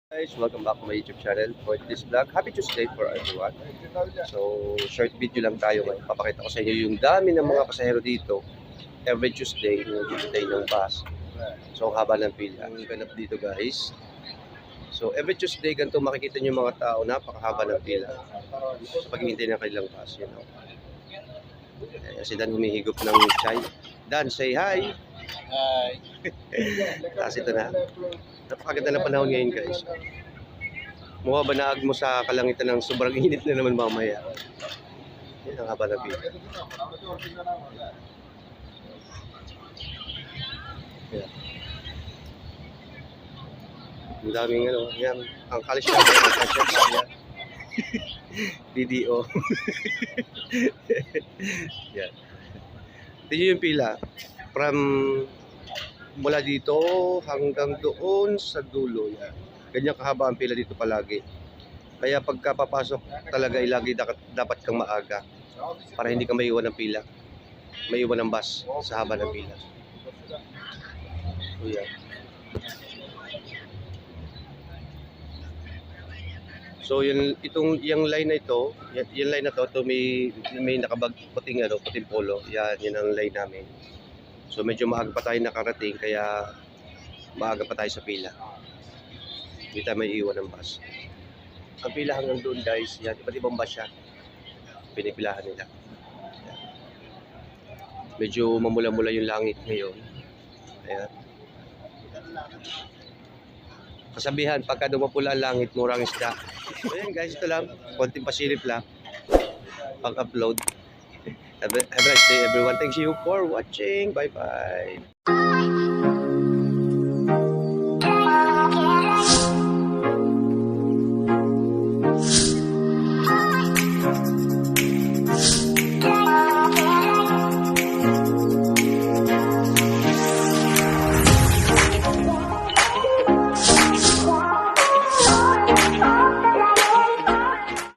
Guys, welcome back to my YouTube channel for this vlog. Happy Tuesday for everyone. So, short video lang tayo ngayon. Papakita ko sa inyo yung dami ng mga pasahero dito. Every Tuesday, Tuesday ng bus. So, ang haba ng pila. Ang ganap dito guys. So, every Tuesday, ganito makikita nyo yung mga tao. Napakahaba ng pila. Sa paghihintay ng kanilang bus. You know. Si Dan humihigop ng chai. Dan, say hi! Hi. Tapos ito na. Napakaganda na panahon ngayon guys. Mukha ba naag mo sa kalangitan ng sobrang init na naman mamaya. Yan ang haba na pila. Yan. Ang daming ano, yan. Ang kalis na yan. DDO. Yan. Tingnan yung pila. From mula dito hanggang doon sa dulo yan. Ganyan kahaba ang pila dito palagi. Kaya pagka papasok talaga ilagi dapat kang maaga para hindi ka maiwan ng pila. Maiwan ng bus sa haba ng pila. So, yan. So yung line na ito, yung line na to may nakabag puting puting polo. Yan ang line namin. So medyo maaga pa tayo nakarating kaya maaga pa tayo sa pila. Hindi tayo may iwan ng bus. Ang pila hanggang doon guys, yan, iba't ibang bus yan. Pinipilahan nila. Yan. Medyo mamula-mula yung langit ngayon. Ayan. Kasabihan, pagka dumapula ang langit, murang isda. So ayan guys, ito lang. Konting pasilip lang. Pag-upload. Have a nice day everyone. Thank you for watching. Bye-bye.